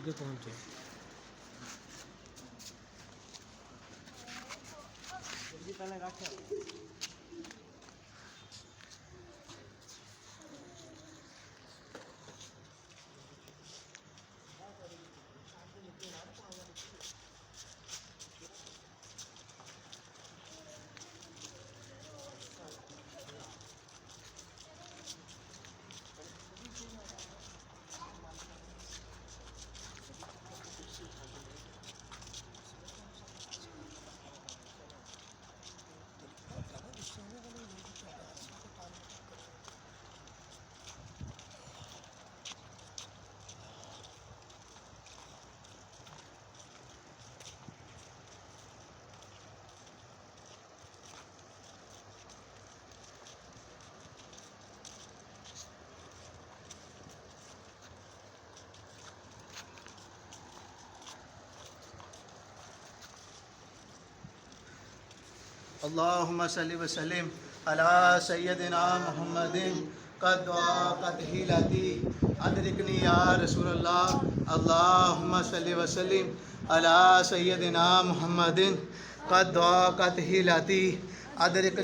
आगे पहुँचे। जल्दी पहले रखे। अल्लाहुम्मा सल्लि व सल्लिम अला सय्यदिना मुहम्मदिन क़द क़त हिलती अदरिकनी या रसूलल्लाह। अल्लाहुम्मा सल्लि व सल्लिम अला सय्यदिना मुहम्मदिन क़द क़त हिलती अदरिकनी